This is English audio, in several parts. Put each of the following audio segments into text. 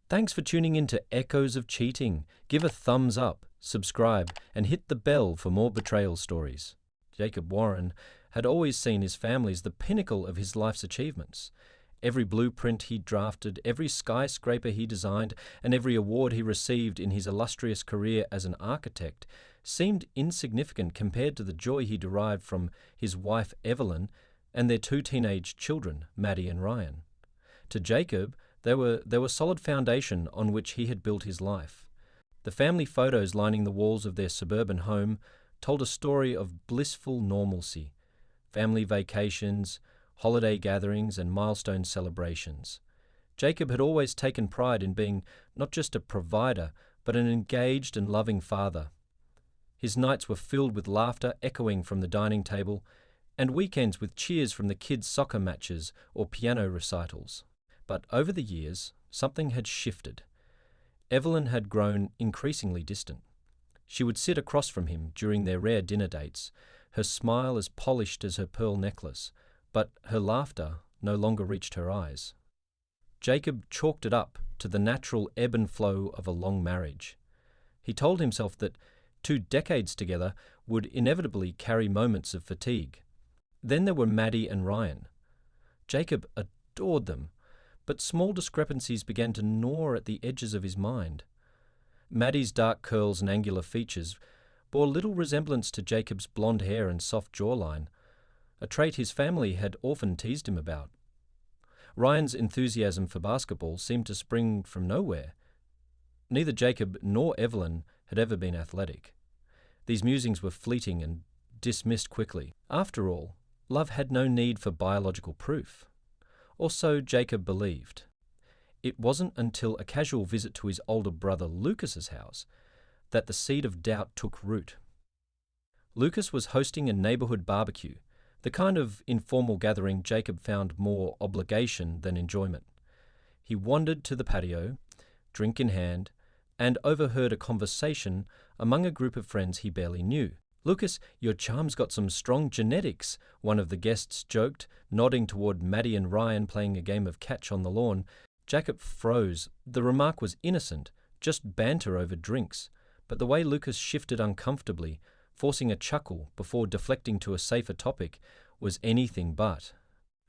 Thanks for tuning in to Echoes of Cheating. Give a thumbs up, subscribe, and hit the bell for more betrayal stories. Jacob Warren had always seen his family as the pinnacle of his life's achievements. Every blueprint he drafted, every skyscraper he designed, and every award he received in his illustrious career as an architect seemed insignificant compared to the joy he derived from his wife Evelyn and their two teenage children, Maddie and Ryan. To Jacob, they were solid foundation on which he had built his life. The family photos lining the walls of their suburban home told a story of blissful normalcy, family vacations, holiday gatherings, and milestone celebrations. Jacob had always taken pride in being not just a provider, but an engaged and loving father. His nights were filled with laughter echoing from the dining table, and weekends with cheers from the kids' soccer matches or piano recitals. But over the years, something had shifted. Evelyn had grown increasingly distant. She would sit across from him during their rare dinner dates, her smile as polished as her pearl necklace, but her laughter no longer reached her eyes. Jacob chalked it up to the natural ebb and flow of a long marriage. He told himself that 2 decades together would inevitably carry moments of fatigue. Then there were Maddie and Ryan. Jacob adored them, but small discrepancies began to gnaw at the edges of his mind. Maddie's dark curls and angular features bore little resemblance to Jacob's blonde hair and soft jawline, a trait his family had often teased him about. Ryan's enthusiasm for basketball seemed to spring from nowhere. Neither Jacob nor Evelyn had ever been athletic. These musings were fleeting and dismissed quickly. After all, love had no need for biological proof. Or so Jacob believed. It wasn't until a casual visit to his older brother Lucas's house that the seed of doubt took root. Lucas was hosting a neighborhood barbecue, the kind of informal gathering Jacob found more obligation than enjoyment. He wandered to the patio, drink in hand, and overheard a conversation among a group of friends he barely knew. "Lucas, your charm's got some strong genetics," one of the guests joked, nodding toward Maddie and Ryan playing a game of catch on the lawn. Jacob froze. The remark was innocent, just banter over drinks, but the way Lucas shifted uncomfortably, forcing a chuckle before deflecting to a safer topic, was anything but.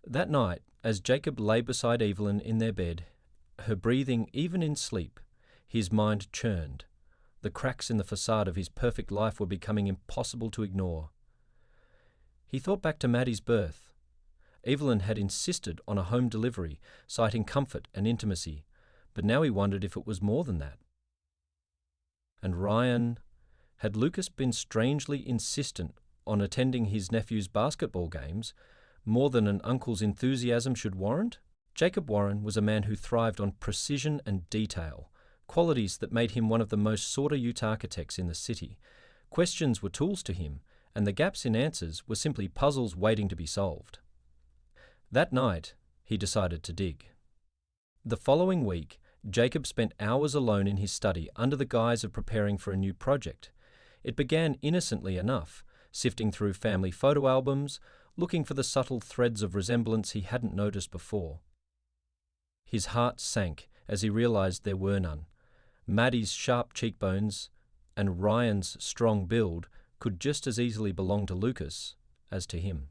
That night, as Jacob lay beside Evelyn in their bed, her breathing even in sleep, his mind churned. The cracks in the facade of his perfect life were becoming impossible to ignore. He thought back to Maddie's birth. Evelyn had insisted on a home delivery, citing comfort and intimacy, but now he wondered if it was more than that. And Ryan, had Lucas been strangely insistent on attending his nephew's basketball games, more than an uncle's enthusiasm should warrant? Jacob Warren was a man who thrived on precision and detail, qualities that made him one of the most sought-after architects in the city. Questions were tools to him, and the gaps in answers were simply puzzles waiting to be solved. That night, he decided to dig. The following week, Jacob spent hours alone in his study under the guise of preparing for a new project. It began innocently enough, sifting through family photo albums, looking for the subtle threads of resemblance he hadn't noticed before. His heart sank as he realized there were none. Maddie's sharp cheekbones and Ryan's strong build could just as easily belong to Lucas as to him.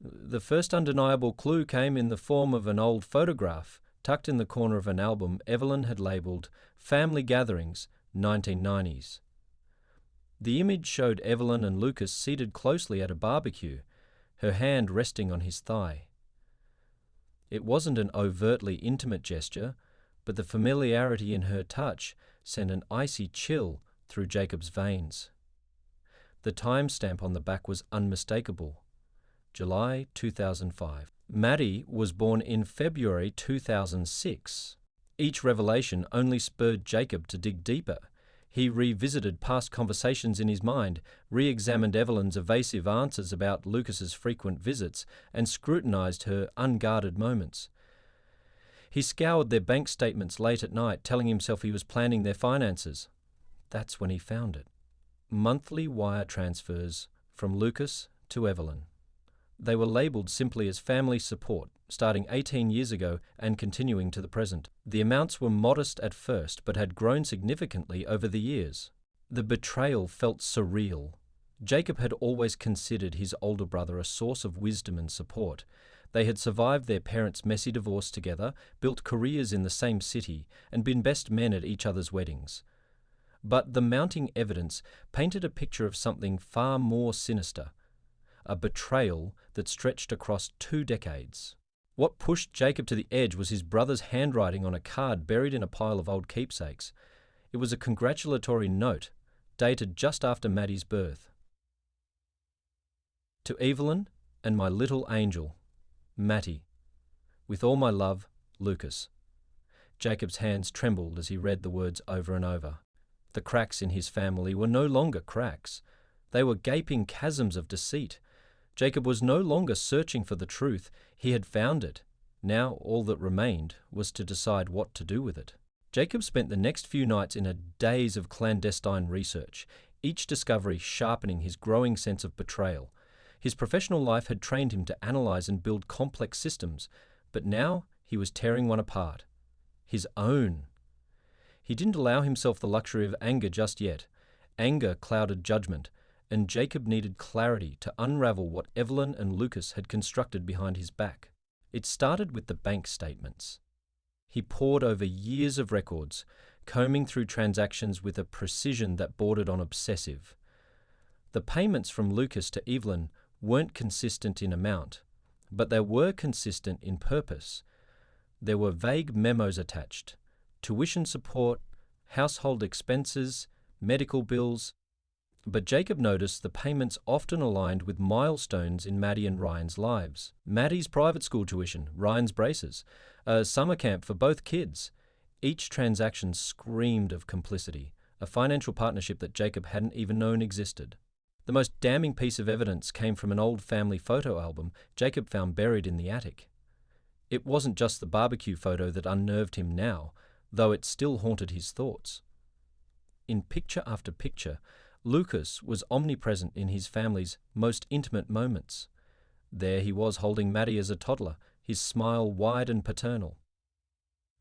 The first undeniable clue came in the form of an old photograph tucked in the corner of an album Evelyn had labelled Family Gatherings, 1990s. The image showed Evelyn and Lucas seated closely at a barbecue, her hand resting on his thigh. It wasn't an overtly intimate gesture, but the familiarity in her touch sent an icy chill through Jacob's veins. The timestamp on the back was unmistakable. July 2005. Maddie was born in February 2006. Each revelation only spurred Jacob to dig deeper. He revisited past conversations in his mind, re-examined Evelyn's evasive answers about Lucas's frequent visits, and scrutinized her unguarded moments. He scoured their bank statements late at night, telling himself he was planning their finances. That's when he found it. Monthly wire transfers from Lucas to Evelyn. They were labelled simply as family support, starting 18 years ago and continuing to the present. The amounts were modest at first, but had grown significantly over the years. The betrayal felt surreal. Jacob had always considered his older brother a source of wisdom and support. They had survived their parents' messy divorce together, built careers in the same city, and been best men at each other's weddings. But the mounting evidence painted a picture of something far more sinister, a betrayal that stretched across 2 decades. What pushed Jacob to the edge was his brother's handwriting on a card buried in a pile of old keepsakes. It was a congratulatory note, dated just after Maddie's birth. To Evelyn and my little angel, Matty. With all my love, Lucas. Jacob's hands trembled as he read the words over and over. The cracks in his family were no longer cracks. They were gaping chasms of deceit. Jacob was no longer searching for the truth. He had found it. Now all that remained was to decide what to do with it. Jacob spent the next few nights in a daze of clandestine research, each discovery sharpening his growing sense of betrayal. His professional life had trained him to analyze and build complex systems, but now he was tearing one apart. His own. He didn't allow himself the luxury of anger just yet. Anger clouded judgment, and Jacob needed clarity to unravel what Evelyn and Lucas had constructed behind his back. It started with the bank statements. He pored over years of records, combing through transactions with a precision that bordered on obsessive. The payments from Lucas to Evelyn weren't consistent in amount, but they were consistent in purpose. There were vague memos attached: tuition support, household expenses, medical bills. But Jacob noticed the payments often aligned with milestones in Maddie and Ryan's lives. Maddie's private school tuition, Ryan's braces, a summer camp for both kids. Each transaction screamed of complicity, a financial partnership that Jacob hadn't even known existed. The most damning piece of evidence came from an old family photo album Jacob found buried in the attic. It wasn't just the barbecue photo that unnerved him now, though it still haunted his thoughts. In picture after picture, Lucas was omnipresent in his family's most intimate moments. There he was holding Maddie as a toddler, his smile wide and paternal.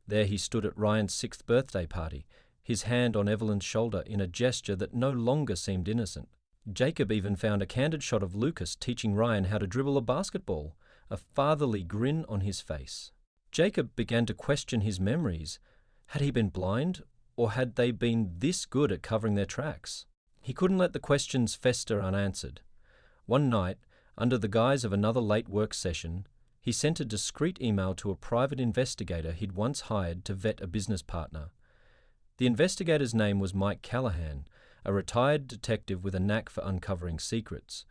There he stood at Ryan's 6th birthday party, his hand on Evelyn's shoulder in a gesture that no longer seemed innocent. Jacob even found a candid shot of Lucas teaching Ryan how to dribble a basketball, a fatherly grin on his face. Jacob began to question his memories. Had he been blind, or had they been this good at covering their tracks? He couldn't let the questions fester unanswered. One night, under the guise of another late work session, he sent a discreet email to a private investigator he'd once hired to vet a business partner. The investigator's name was Mike Callahan, a retired detective with a knack for uncovering secrets.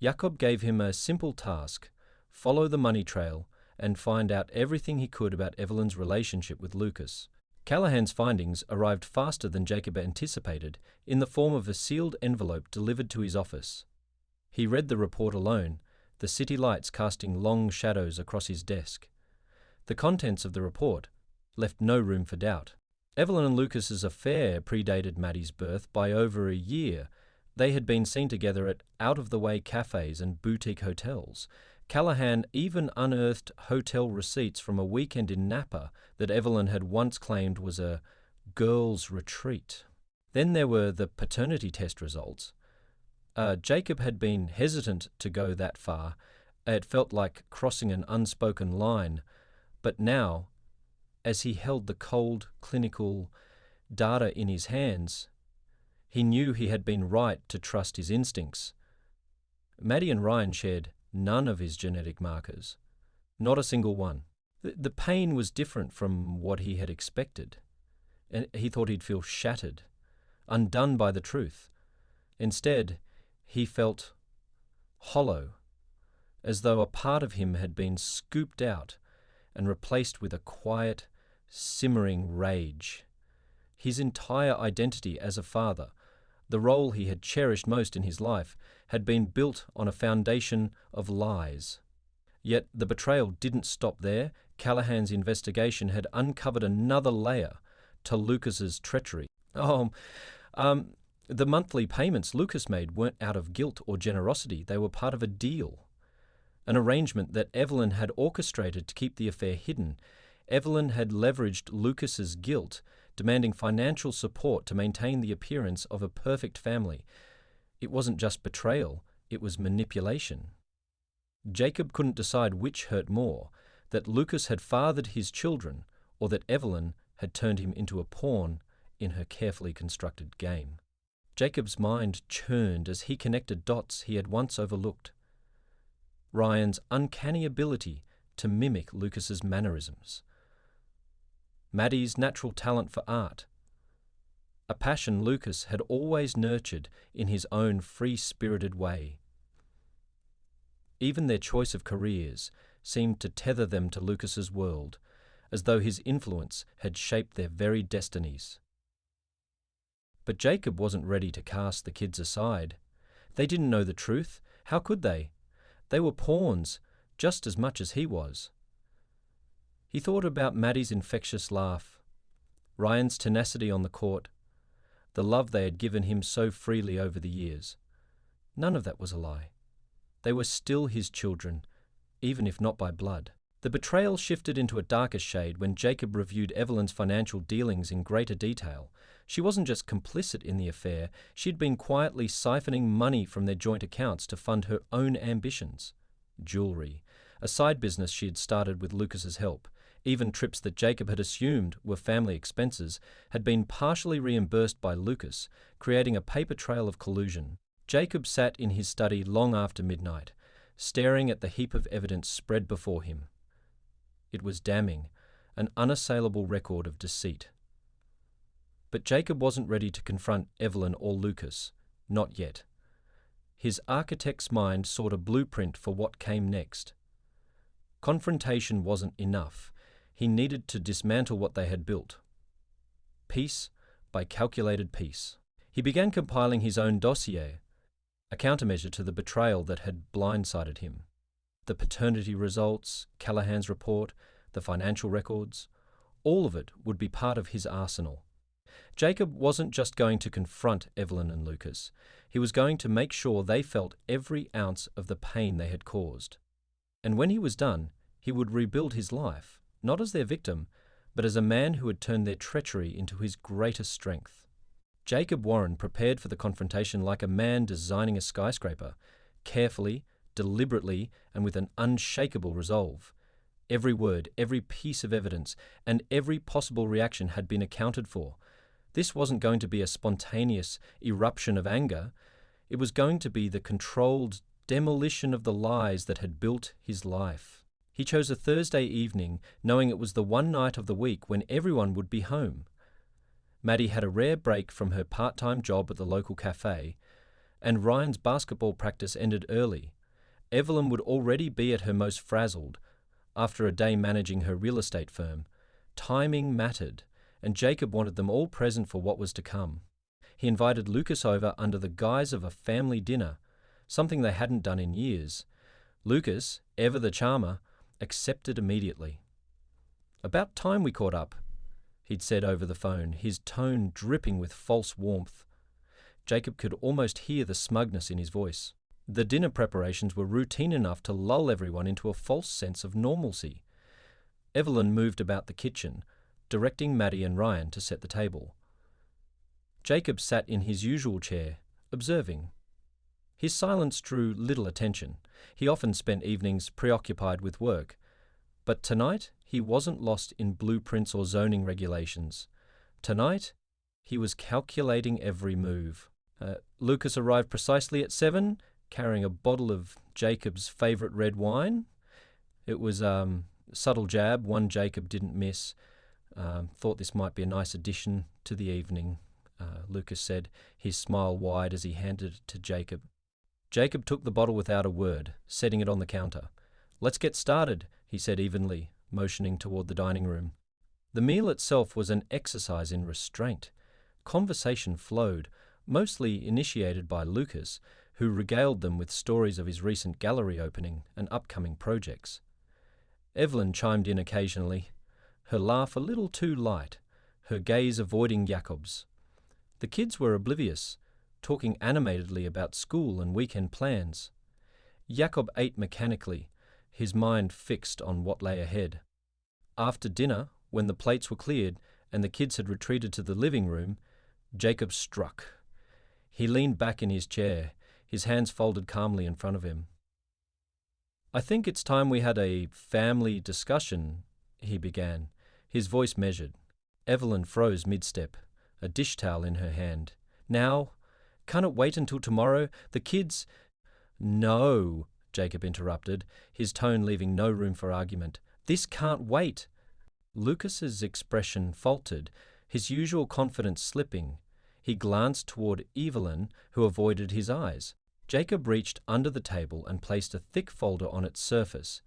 Jacob gave him a simple task: follow the money trail and find out everything he could about Evelyn's relationship with Lucas. Callahan's findings arrived faster than Jacob anticipated, in the form of a sealed envelope delivered to his office. He read the report alone, the city lights casting long shadows across his desk. The contents of the report left no room for doubt. Evelyn and Lucas's affair predated Maddie's birth by over a year. They had been seen together at out-of-the-way cafes and boutique hotels. Callahan even unearthed hotel receipts from a weekend in Napa that Evelyn had once claimed was a girls' retreat. Then there were the paternity test results. Jacob had been hesitant to go that far. It felt like crossing an unspoken line. But now, as he held the cold, clinical data in his hands, he knew he had been right to trust his instincts. Maddie and Ryan shared none of his genetic markers, not a single one. The pain was different from what he had expected, and he thought he'd feel shattered, undone by the truth. Instead, he felt hollow, as though a part of him had been scooped out and replaced with a quiet, simmering rage. His entire identity as a father, the role he had cherished most in his life, had been built on a foundation of lies. Yet the betrayal didn't stop there. Callahan's investigation had uncovered another layer to Lucas's treachery. The monthly payments Lucas made weren't out of guilt or generosity. They were part of a deal. an arrangement that Evelyn had orchestrated to keep the affair hidden. Evelyn had leveraged Lucas's guilt, demanding financial support to maintain the appearance of a perfect family. It wasn't just betrayal, it was manipulation. Jacob couldn't decide which hurt more, that Lucas had fathered his children, or that Evelyn had turned him into a pawn in her carefully constructed game. Jacob's mind churned as he connected dots he had once overlooked. Ryan's uncanny ability to mimic Lucas's mannerisms. Maddie's natural talent for art. A passion Lucas had always nurtured in his own free-spirited way. Even their choice of careers seemed to tether them to Lucas's world, as though his influence had shaped their very destinies. But Jacob wasn't ready to cast the kids aside. They didn't know the truth. How could they? They were pawns, just as much as he was. He thought about Maddie's infectious laugh, Ryan's tenacity on the court, the love they had given him so freely over the years. None of that was a lie. They were still his children, even if not by blood. The betrayal shifted into a darker shade when Jacob reviewed Evelyn's financial dealings in greater detail. She wasn't just complicit in the affair, she'd been quietly siphoning money from their joint accounts to fund her own ambitions. Jewelry, a side business she had started with Lucas's help. Even trips that Jacob had assumed were family expenses had been partially reimbursed by Lucas, creating a paper trail of collusion. Jacob sat in his study long after midnight, staring at the heap of evidence spread before him. It was damning, an unassailable record of deceit. But Jacob wasn't ready to confront Evelyn or Lucas, not yet. His architect's mind sought a blueprint for what came next. Confrontation wasn't enough. He needed to dismantle what they had built. Piece by calculated piece. He began compiling his own dossier, a countermeasure to the betrayal that had blindsided him. The paternity results, Callahan's report, the financial records, all of it would be part of his arsenal. Jacob wasn't just going to confront Evelyn and Lucas. He was going to make sure they felt every ounce of the pain they had caused. And when he was done, he would rebuild his life, not as their victim, but as a man who had turned their treachery into his greatest strength. Jacob Warren prepared for the confrontation like a man designing a skyscraper, carefully, deliberately, and with an unshakable resolve. Every word, every piece of evidence, and every possible reaction had been accounted for. This wasn't going to be a spontaneous eruption of anger. It was going to be the controlled demolition of the lies that had built his life. He chose a Thursday evening, knowing it was the one night of the week when everyone would be home. Maddie had a rare break from her part-time job at the local cafe, and Ryan's basketball practice ended early. Evelyn would already be at her most frazzled after a day managing her real estate firm. Timing mattered, and Jacob wanted them all present for what was to come. He invited Lucas over under the guise of a family dinner, something they hadn't done in years. Lucas, ever the charmer, accepted immediately. "About time we caught up," he'd said over the phone, his tone dripping with false warmth. Jacob could almost hear the smugness in his voice. The dinner preparations were routine enough to lull everyone into a false sense of normalcy. Evelyn moved about the kitchen, directing Maddie and Ryan to set the table. Jacob sat in his usual chair, observing. His silence drew little attention. He often spent evenings preoccupied with work. But tonight, he wasn't lost in blueprints or zoning regulations. Tonight, he was calculating every move. Lucas arrived precisely at 7, carrying a bottle of Jacob's favourite red wine. It was a subtle jab, one Jacob didn't miss. Thought this might be a nice addition to the evening, Lucas said, his smile wide as he handed it to Jacob. Jacob took the bottle without a word, setting it on the counter. "Let's get started," he said evenly, motioning toward the dining room. The meal itself was an exercise in restraint. Conversation flowed, mostly initiated by Lucas, who regaled them with stories of his recent gallery opening and upcoming projects. Evelyn chimed in occasionally, her laugh a little too light, her gaze avoiding Jacob's. The kids were oblivious, talking animatedly about school and weekend plans. Jacob ate mechanically, his mind fixed on what lay ahead. After dinner, when the plates were cleared and the kids had retreated to the living room, Jacob struck. He leaned back in his chair, his hands folded calmly in front of him. "I think it's time we had a family discussion," he began, his voice measured. Evelyn froze mid-step, a dish towel in her hand. "Now? Can't it wait until tomorrow? The kids—" "No," Jacob interrupted, his tone leaving no room for argument. "This can't wait." Lucas's expression faltered, his usual confidence slipping. He glanced toward Evelyn, who avoided his eyes. Jacob reached under the table and placed a thick folder on its surface.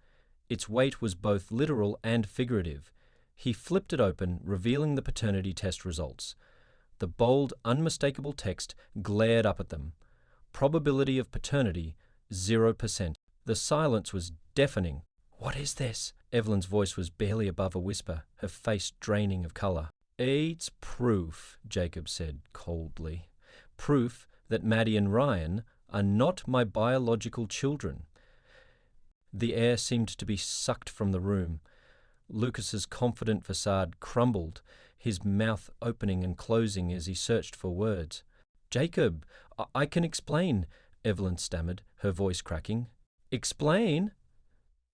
Its weight was both literal and figurative. He flipped it open, revealing the paternity test results. The bold, unmistakable text glared up at them. Probability of paternity, 0%. The silence was deafening. "What is this?" Evelyn's voice was barely above a whisper, her face draining of colour. "It's proof," Jacob said coldly. "Proof that Maddie and Ryan are not my biological children." The air seemed to be sucked from the room. Lucas's confident facade crumbled, his mouth opening and closing as he searched for words. "Jacob, I can explain," Evelyn stammered, her voice cracking. "Explain?"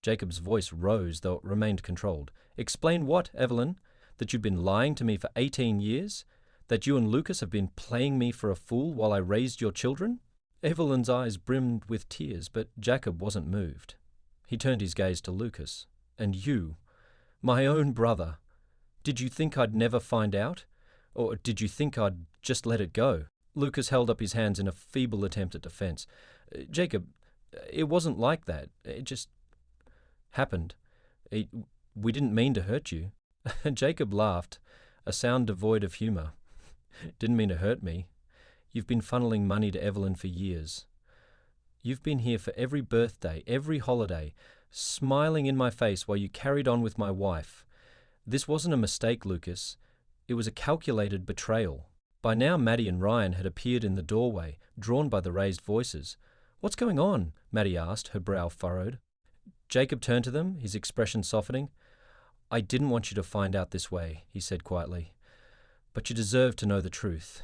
Jacob's voice rose, though it remained controlled. "Explain what, Evelyn? That you've been lying to me for 18 years? That you and Lucas have been playing me for a fool while I raised your children?" Evelyn's eyes brimmed with tears, but Jacob wasn't moved. He turned his gaze to Lucas. "And you, my own brother, did you think I'd never find out? Or did you think I'd just let it go?" Lucas held up his hands in a feeble attempt at defense. "Jacob, it wasn't like that. It just happened. We didn't mean to hurt you." Jacob laughed, a sound devoid of humour. "Didn't mean to hurt me. You've been funneling money to Evelyn for years. You've been here for every birthday, every holiday, smiling in my face while you carried on with my wife. This wasn't a mistake, Lucas. It was a calculated betrayal." By now Maddie and Ryan had appeared in the doorway, drawn by the raised voices. "What's going on?" Maddie asked, her brow furrowed. Jacob turned to them, his expression softening. "I didn't want you to find out this way," he said quietly. "But you deserve to know the truth."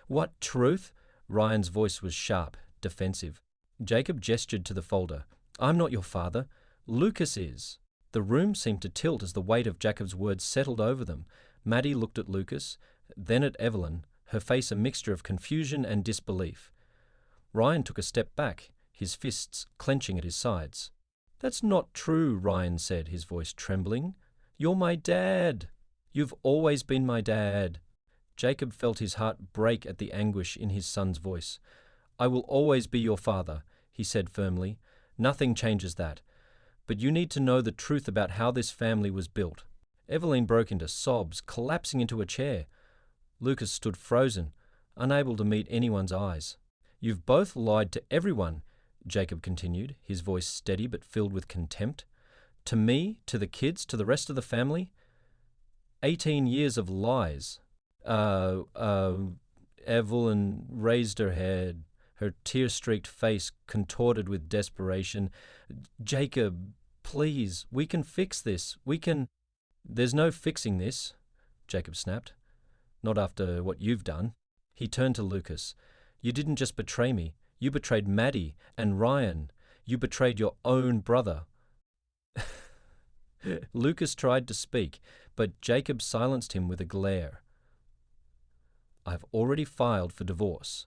"What truth?" Ryan's voice was sharp, defensive. Jacob gestured to the folder. "I'm not your father. Lucas is." The room seemed to tilt as the weight of Jacob's words settled over them. Maddie looked at Lucas, then at Evelyn, her face a mixture of confusion and disbelief. Ryan took a step back, his fists clenching at his sides. "That's not true," Ryan said, his voice trembling. "You're my dad. You've always been my dad." Jacob felt his heart break at the anguish in his son's voice. "I will always be your father," he said firmly. "Nothing changes that. But you need to know the truth about how this family was built." Evelyn broke into sobs, collapsing into a chair. Lucas stood frozen, unable to meet anyone's eyes. "You've both lied to everyone," Jacob continued, his voice steady but filled with contempt. "To me, to the kids, to the rest of the family. 18 years of lies." Evelyn raised her head, her tear-streaked face contorted with desperation. "Jacob, please, we can fix this. We can—" "There's no fixing this," Jacob snapped. "Not after what you've done." He turned to Lucas. "You didn't just betray me. You betrayed Maddie and Ryan. You betrayed your own brother." Lucas tried to speak, but Jacob silenced him with a glare. "I've already filed for divorce,"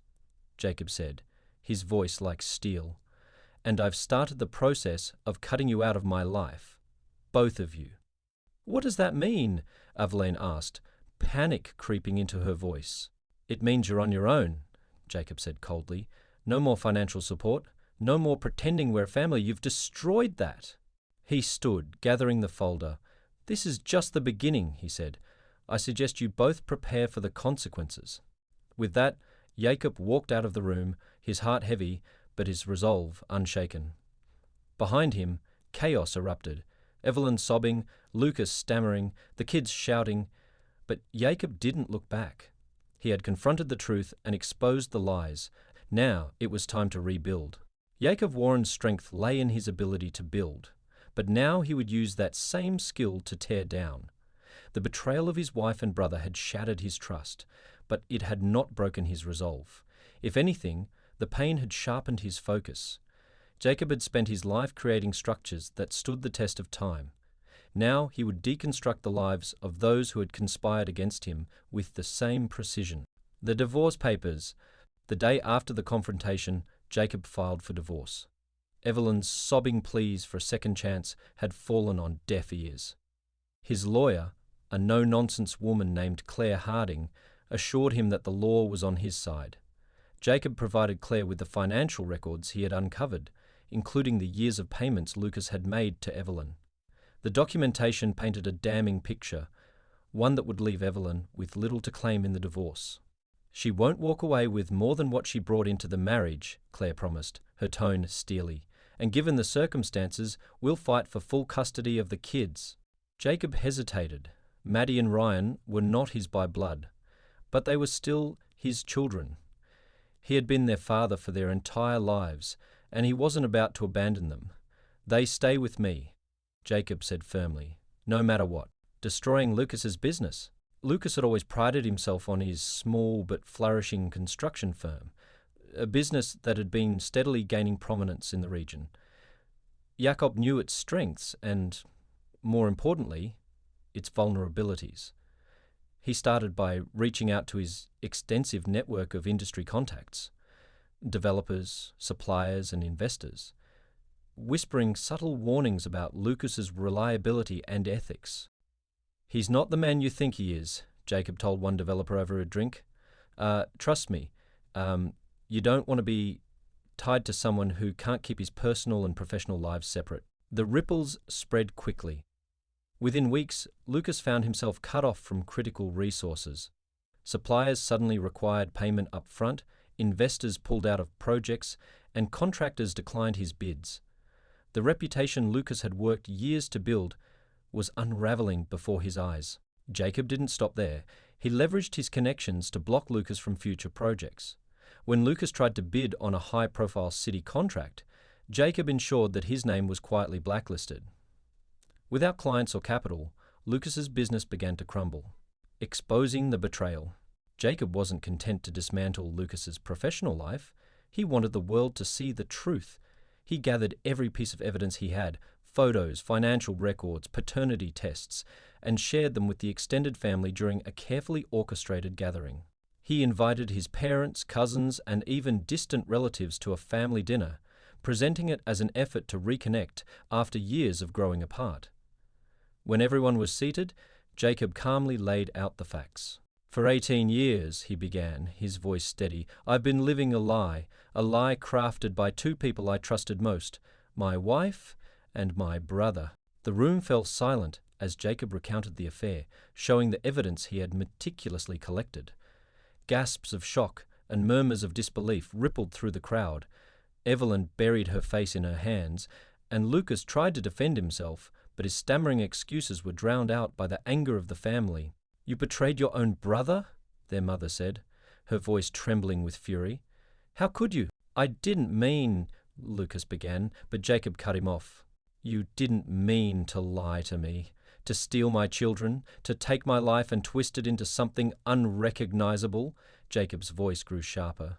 Jacob said, his voice like steel. "And I've started the process of cutting you out of my life. Both of you." "What does that mean?" Evelyn asked, panic creeping into her voice. "It means you're on your own," Jacob said coldly. "No more financial support. No more pretending we're family. You've destroyed that." He stood, gathering the folder. "This is just the beginning," he said. "I suggest you both prepare for the consequences." With that, Jacob walked out of the room, his heart heavy, but his resolve unshaken. Behind him, chaos erupted. Evelyn sobbing, Lucas stammering, the kids shouting. But Jacob didn't look back. He had confronted the truth and exposed the lies. Now it was time to rebuild. Jacob Warren's strength lay in his ability to build, but now he would use that same skill to tear down. The betrayal of his wife and brother had shattered his trust, but it had not broken his resolve. If anything, the pain had sharpened his focus. Jacob had spent his life creating structures that stood the test of time. Now he would deconstruct the lives of those who had conspired against him with the same precision. The divorce papers. The day after the confrontation, Jacob filed for divorce. Evelyn's sobbing pleas for a second chance had fallen on deaf ears. His lawyer, a no-nonsense woman named Claire Harding, assured him that the law was on his side. Jacob provided Claire with the financial records he had uncovered, including the years of payments Lucas had made to Evelyn. The documentation painted a damning picture, one that would leave Evelyn with little to claim in the divorce. "She won't walk away with more than what she brought into the marriage," Claire promised, her tone steely. "And given the circumstances, we'll fight for full custody of the kids." Jacob hesitated. Maddie and Ryan were not his by blood, but they were still his children. He had been their father for their entire lives, and he wasn't about to abandon them. "They stay with me," Jacob said firmly, "no matter what." Destroying Lucas's business. Lucas had always prided himself on his small but flourishing construction firm, a business that had been steadily gaining prominence in the region. Jacob knew its strengths and, more importantly, its vulnerabilities. He started by reaching out to his extensive network of industry contacts, developers, suppliers, and investors, whispering subtle warnings about Lucas's reliability and ethics. "He's not the man you think he is," Jacob told one developer over a drink. Trust me, you don't want to be tied to someone who can't keep his personal and professional lives separate." The ripples spread quickly. Within weeks, Lucas found himself cut off from critical resources. Suppliers suddenly required payment up front, investors pulled out of projects, and contractors declined his bids. The reputation Lucas had worked years to build was unraveling before his eyes. Jacob didn't stop there. He leveraged his connections to block Lucas from future projects. When Lucas tried to bid on a high-profile city contract, Jacob ensured that his name was quietly blacklisted. Without clients or capital, Lucas's business began to crumble. Exposing the betrayal. Jacob wasn't content to dismantle Lucas's professional life. He wanted the world to see the truth. He gathered every piece of evidence he had, photos, financial records, paternity tests, and shared them with the extended family during a carefully orchestrated gathering. He invited his parents, cousins, and even distant relatives to a family dinner, presenting it as an effort to reconnect after years of growing apart. When everyone was seated, Jacob calmly laid out the facts. "For 18 years, he began, his voice steady, "I've been living a lie crafted by two people I trusted most, my wife and my brother." The room fell silent as Jacob recounted the affair, showing the evidence he had meticulously collected. Gasps of shock and murmurs of disbelief rippled through the crowd. Evelyn buried her face in her hands, and Lucas tried to defend himself, but his stammering excuses were drowned out by the anger of the family. "You betrayed your own brother?" their mother said, her voice trembling with fury. "How could you?" "I didn't mean," Lucas began, but Jacob cut him off. "You didn't mean to lie to me, to steal my children, to take my life and twist it into something unrecognizable." Jacob's voice grew sharper.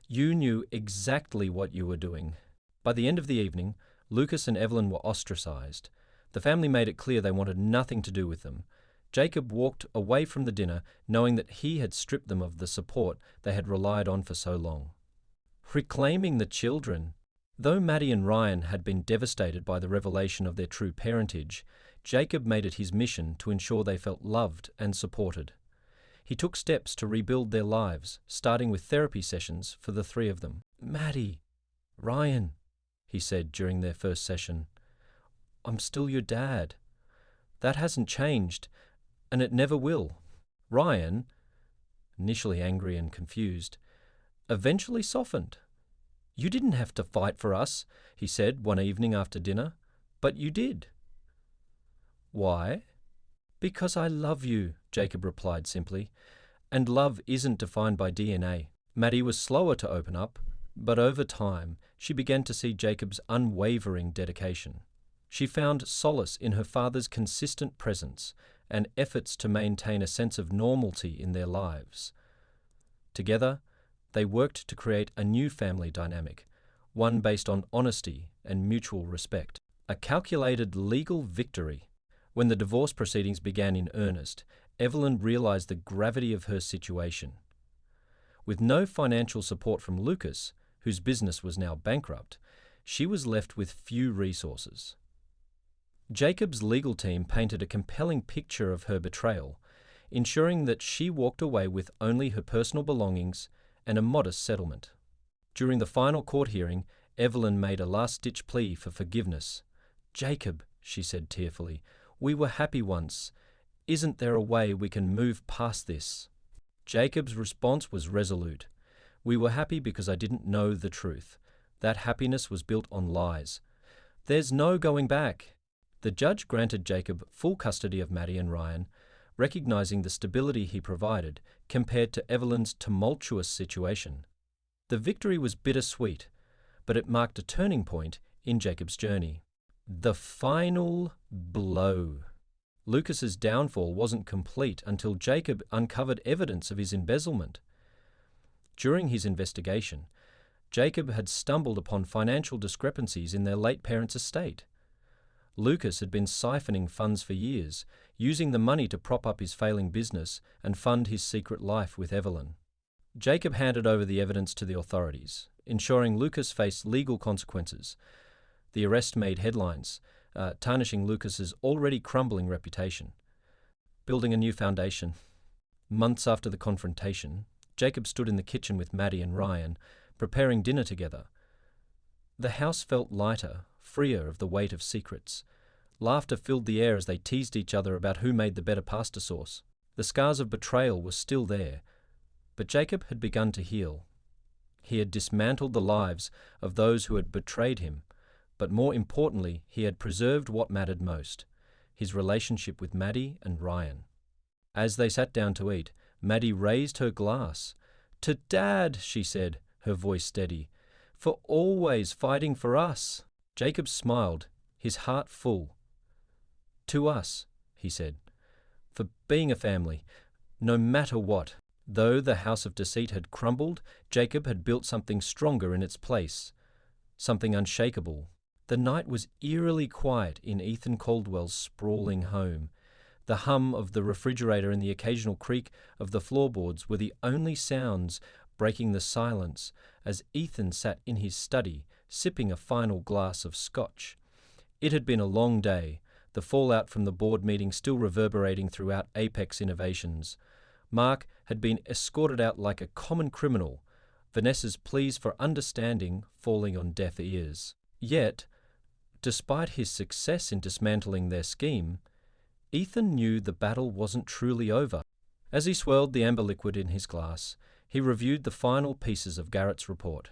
"You knew exactly what you were doing." By the end of the evening, Lucas and Evelyn were ostracized. The family made it clear they wanted nothing to do with them. Jacob walked away from the dinner knowing that he had stripped them of the support they had relied on for so long. Reclaiming the children. Though Maddie and Ryan had been devastated by the revelation of their true parentage, Jacob made it his mission to ensure they felt loved and supported. He took steps to rebuild their lives, starting with therapy sessions for the three of them. "Maddie, Ryan," he said during their first session, "I'm still your dad. That hasn't changed, and it never will." Ryan, initially angry and confused, eventually softened. "You didn't have to fight for us," he said one evening after dinner, "but you did." "Why?" "Because I love you," Jacob replied simply, "and love isn't defined by DNA." Maddie was slower to open up, But over time, she began to see Jacob's unwavering dedication. She found solace in her father's consistent presence and efforts to maintain a sense of normalcy in their lives. Together, they worked to create a new family dynamic, one based on honesty and mutual respect. A calculated legal victory. When the divorce proceedings began in earnest, Evelyn realized the gravity of her situation. With no financial support from Lucas, whose business was now bankrupt, she was left with few resources. Jacob's legal team painted a compelling picture of her betrayal, ensuring that she walked away with only her personal belongings and a modest settlement. During the final court hearing, Evelyn made a last-ditch plea for forgiveness. "Jacob," she said tearfully, "we were happy once. Isn't there a way we can move past this?" Jacob's response was resolute. "We were happy because I didn't know the truth. That happiness was built on lies. There's no going back." The judge granted Jacob full custody of Maddie and Ryan, recognizing the stability he provided compared to Evelyn's tumultuous situation. The victory was bittersweet, but it marked a turning point in Jacob's journey. The final blow. Lucas's downfall wasn't complete until Jacob uncovered evidence of his embezzlement. During his investigation, Jacob had stumbled upon financial discrepancies in their late parents' estate. Lucas had been siphoning funds for years, using the money to prop up his failing business and fund his secret life with Evelyn. Jacob handed over the evidence to the authorities, ensuring Lucas faced legal consequences. The arrest made headlines, tarnishing Lucas's already crumbling reputation. Building a new foundation. Months after the confrontation, Jacob stood in the kitchen with Maddie and Ryan, preparing dinner together. The house felt lighter, freer of the weight of secrets. Laughter filled the air as they teased each other about who made the better pasta sauce. The scars of betrayal were still there, but Jacob had begun to heal. He had dismantled the lives of those who had betrayed him, but more importantly, he had preserved what mattered most, his relationship with Maddie and Ryan. As they sat down to eat, Maddie raised her glass. "To Dad," she said, her voice steady, "for always fighting for us." Jacob smiled, his heart full. "To us," he said, "for being a family, no matter what." Though the house of deceit had crumbled, Jacob had built something stronger in its place, something unshakable. The night was eerily quiet in Ethan Caldwell's sprawling home. The hum of the refrigerator and the occasional creak of the floorboards were the only sounds breaking the silence as Ethan sat in his study, sipping a final glass of scotch. It had been a long day, the fallout from the board meeting still reverberating throughout Apex Innovations. Mark had been escorted out like a common criminal, Vanessa's pleas for understanding falling on deaf ears. Yet, despite his success in dismantling their scheme, Ethan knew the battle wasn't truly over. As he swirled the amber liquid in his glass, he reviewed the final pieces of Garrett's report.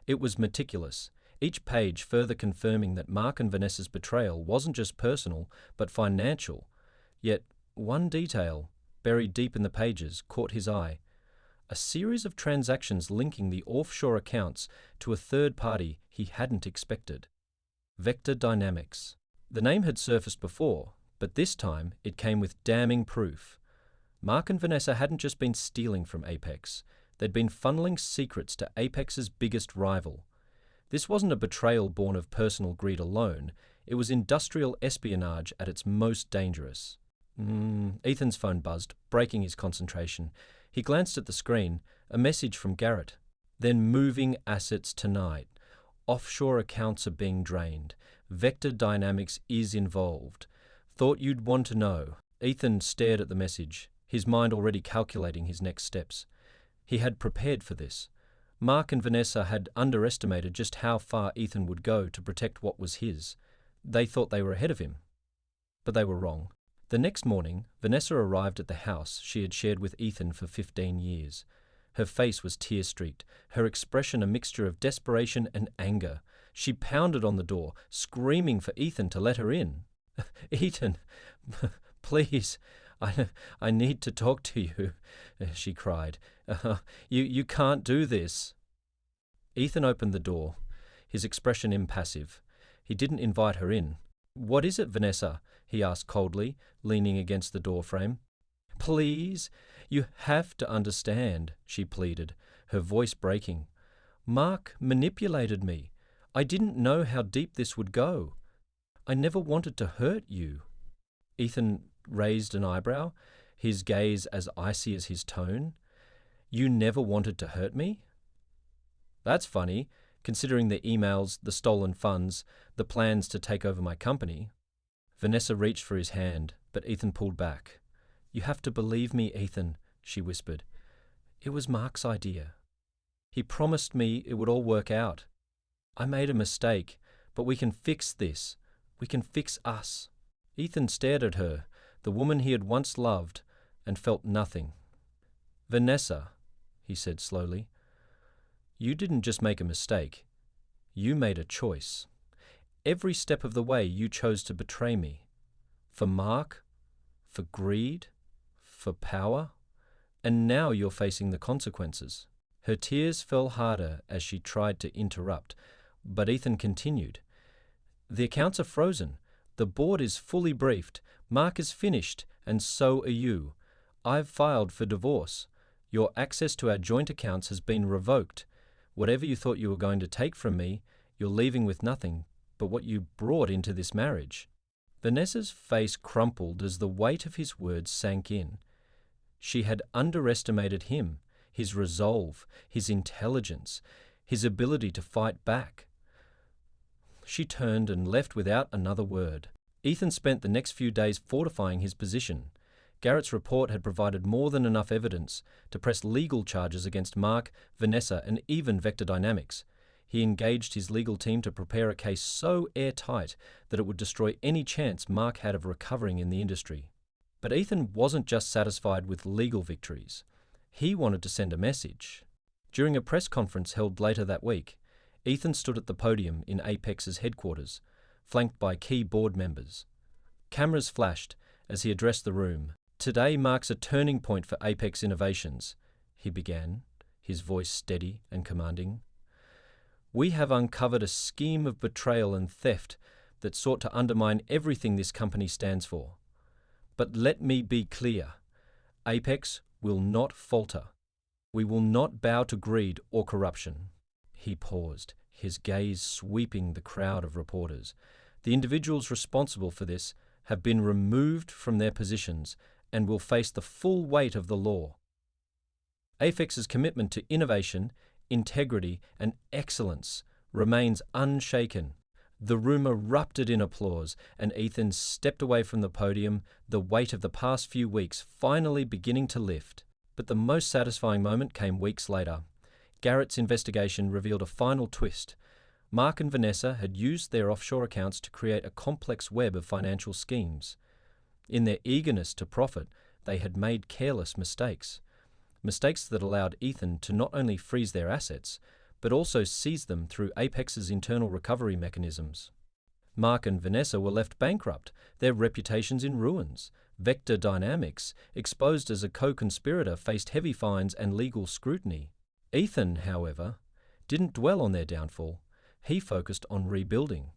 It was meticulous, each page further confirming that Mark and Vanessa's betrayal wasn't just personal, but financial. Yet, one detail, buried deep in the pages, caught his eye. A series of transactions linking the offshore accounts to a third party he hadn't expected. Vector Dynamics. The name had surfaced before, but this time it came with damning proof. Mark and Vanessa hadn't just been stealing from Apex, they'd been funneling secrets to Apex's biggest rival. This wasn't a betrayal born of personal greed alone, it was industrial espionage at its most dangerous. Ethan's phone buzzed, breaking his concentration. He glanced at the screen, a message from Garrett. "Then moving assets tonight. Offshore accounts are being drained. Vector Dynamics is involved. Thought you'd want to know." Ethan stared at the message, his mind already calculating his next steps. He had prepared for this. Mark and Vanessa had underestimated just how far Ethan would go to protect what was his. They thought they were ahead of him. But they were wrong. The next morning, Vanessa arrived at the house she had shared with Ethan for 15 years. Her face was tear-streaked, her expression a mixture of desperation and anger. She pounded on the door, screaming for Ethan to let her in. "Ethan, please, I need to talk to you," she cried. You can't do this." Ethan opened the door, his expression impassive. He didn't invite her in. "What is it, Vanessa?" he asked coldly, leaning against the doorframe. "Please, you have to understand," she pleaded, her voice breaking. "Mark manipulated me. I didn't know how deep this would go. I never wanted to hurt you." Ethan raised an eyebrow, his gaze as icy as his tone. "You never wanted to hurt me?" "That's funny, considering the emails, the stolen funds, the plans to take over my company." Vanessa reached for his hand, but Ethan pulled back. "You have to believe me, Ethan," she whispered. "It was Mark's idea. He promised me it would all work out. I made a mistake, but we can fix this. We can fix us." Ethan stared at her, the woman he had once loved, and felt nothing. "Vanessa," he said slowly, "you didn't just make a mistake. You made a choice. Every step of the way you chose to betray me. For Mark, for greed, for power, and now you're facing the consequences." Her tears fell harder as she tried to interrupt, but Ethan continued. "The accounts are frozen. The board is fully briefed. Mark is finished, and so are you. I've filed for divorce. Your access to our joint accounts has been revoked. Whatever you thought you were going to take from me, you're leaving with nothing but what you brought into this marriage." Vanessa's face crumpled as the weight of his words sank in. She had underestimated him, his resolve, his intelligence, his ability to fight back. She turned and left without another word. Ethan spent the next few days fortifying his position. Garrett's report had provided more than enough evidence to press legal charges against Mark, Vanessa, and even Vector Dynamics. He engaged his legal team to prepare a case so airtight that it would destroy any chance Mark had of recovering in the industry. But Ethan wasn't just satisfied with legal victories. He wanted to send a message. During a press conference held later that week, Ethan stood at the podium in Apex's headquarters, flanked by key board members. Cameras flashed as he addressed the room. "Today marks a turning point for Apex Innovations," he began, his voice steady and commanding. "We have uncovered a scheme of betrayal and theft that sought to undermine everything this company stands for. But let me be clear. Apex will not falter. We will not bow to greed or corruption." He paused, his gaze sweeping the crowd of reporters. "The individuals responsible for this have been removed from their positions and will face the full weight of the law. Apex's commitment to innovation, integrity, and excellence remains unshaken." The room erupted in applause, and Ethan stepped away from the podium, the weight of the past few weeks finally beginning to lift. But the most satisfying moment came weeks later. Garrett's investigation revealed a final twist. Mark and Vanessa had used their offshore accounts to create a complex web of financial schemes. In their eagerness to profit, they had made careless mistakes. Mistakes that allowed Ethan to not only freeze their assets, but also seize them through Apex's internal recovery mechanisms. Mark and Vanessa were left bankrupt, their reputations in ruins. Vector Dynamics, exposed as a co-conspirator, faced heavy fines and legal scrutiny. Ethan, however, didn't dwell on their downfall. He focused on rebuilding.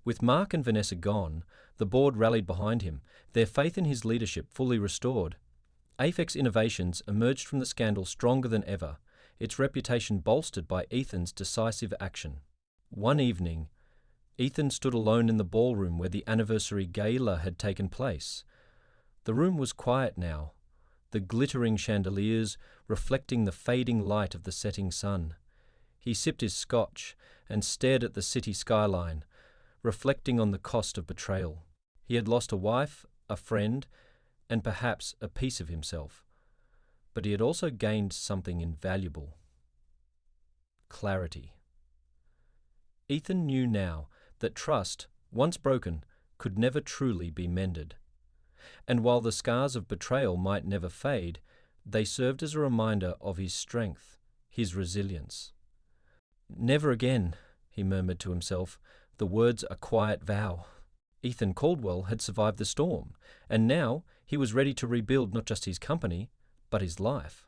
With Mark and Vanessa gone, the board rallied behind him, their faith in his leadership fully restored. Apex Innovations emerged from the scandal stronger than ever, its reputation bolstered by Ethan's decisive action. One evening, Ethan stood alone in the ballroom where the anniversary gala had taken place. The room was quiet now, the glittering chandeliers reflecting the fading light of the setting sun. He sipped his scotch and stared at the city skyline, reflecting on the cost of betrayal. He had lost a wife, a friend, and perhaps a piece of himself. But he had also gained something invaluable: clarity. Ethan knew now that trust, once broken, could never truly be mended. And while the scars of betrayal might never fade, they served as a reminder of his strength, his resilience. "Never again," he murmured to himself, the words a quiet vow. Ethan Caldwell had survived the storm, and now he was ready to rebuild not just his company, but his life.